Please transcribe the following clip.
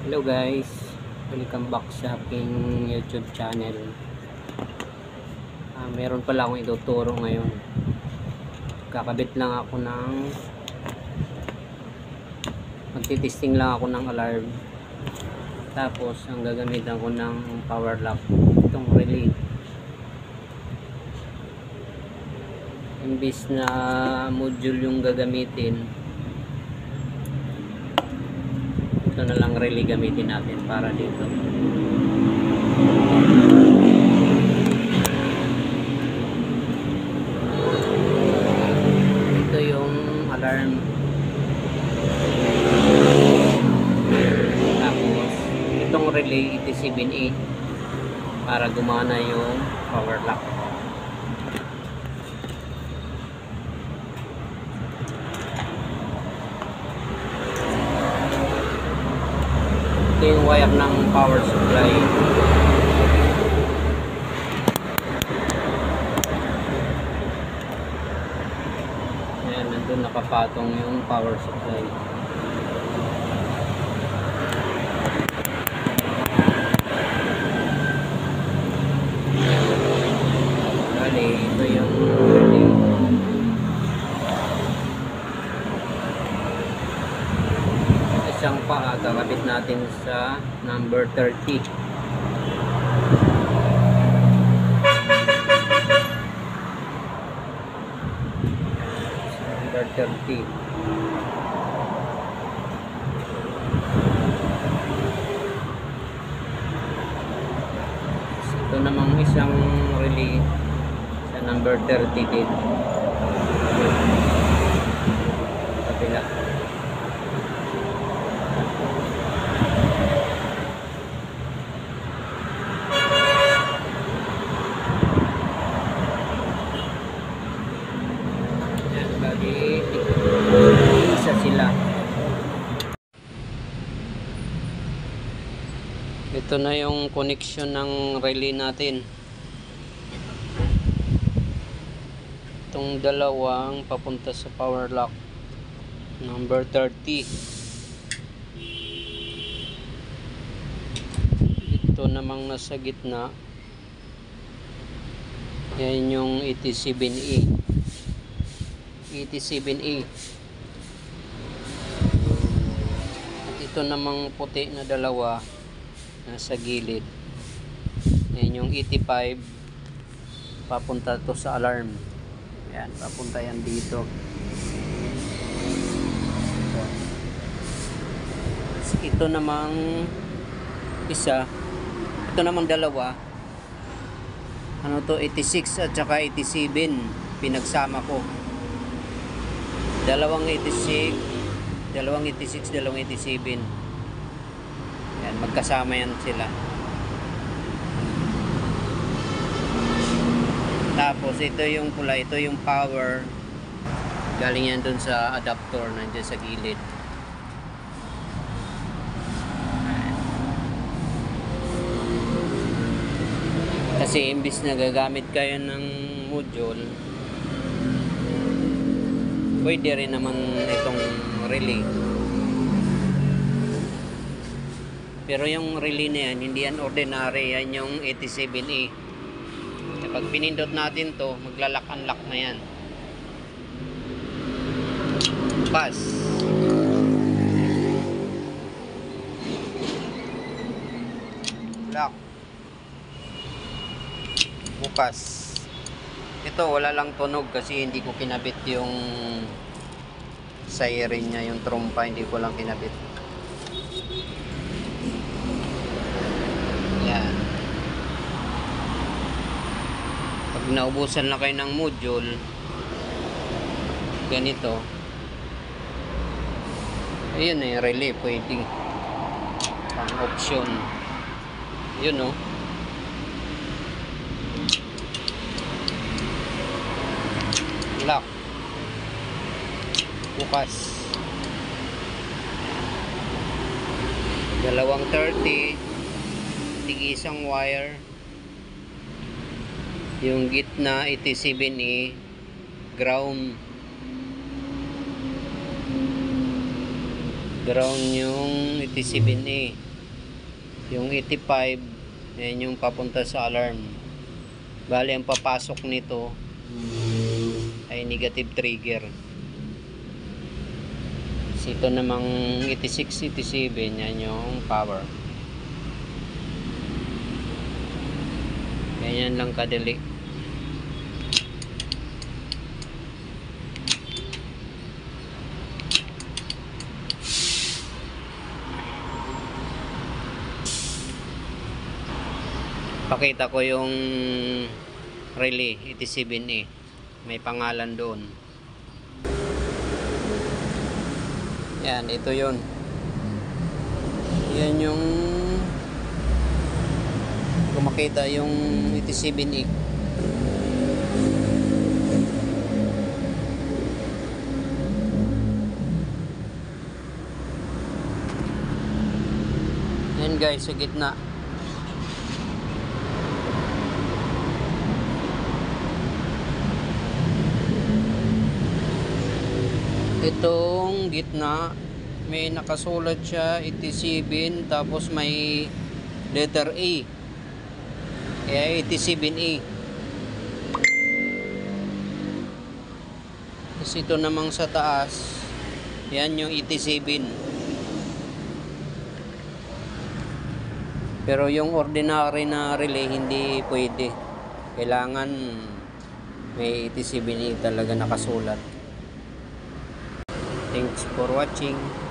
Hello guys, welcome back sa aking YouTube channel. Meron pala akong ituturo ngayon. Kakabit lang ako ng magtitesting lang ako ng alarm. Tapos ang gagamitan ko ng power lock, itong relay. Imbis na module yung gagamitin, ito na lang relay gamitin natin para dito. Ito yung alarm. Tapos itong relay 87A para gumana yung power lock. Ito yung wire ng power supply. Ayan, nandun nakapatong yung power supply. Bali, ito yung relay. Isang pa kakabit natin sa number 30. Number 30. Ito namang isang relay sa number 30 din. Kabila. Isa sila. Ito na yung connection ng relay natin. Itong dalawang papunta sa power lock number 30. Ito namang nasa gitna, yan yung 87A. 87A. At ito namang puti na dalawa nasa gilid, yan yung 85, papunta to sa alarm. Yan, papunta yan dito. Ito namang isa, ito namang dalawa, ano to, 86 at saka 87, pinagsama ko. Dalawang 86, dalawang 87. Yan, magkasama yan sila. Tapos ito yung pula, ito yung power. Galing yan dun sa adapter nandiyan sa gilid. Kasi imbis na gagamit kayo ng module, pwede rin naman itong relay. Pero yung relay na yan, hindi yan ordinary, yan yung 87A. Kapag pinindot natin to, maglalak-unlock na yan. Pass. Lock. Bukas. Ito wala lang tunog kasi hindi ko kinabit yung siren niya, yung trompa, hindi ko lang kinabit. Yan. Pag naubusan na kayo ng module, ganito, ayun eh, relay pwede pang option. Yun o. Lock. Bukas. Dalawang 30, tig-isang wire. Yung gitna 87A, ground. Ground yung 87A. Yung 85, yan yung papunta sa alarm. Bali, ang papasok nito ay negative trigger. Ito namang 86, 87, yan yung power. Ganyan lang kadali. Pakita ko yung relay 87A. May pangalan doon. Yan, ito yun. Yan yung kung makita yung 87A. Yan guys, sa gitna. Itong gitna, may nakasulat siya 87, tapos may letter A. Kaya 87A. Tapos ito namang sa taas, yan yung 87. Pero yung ordinary na relay hindi pwede. Kailangan may 87A talaga nakasulat. Thanks for watching.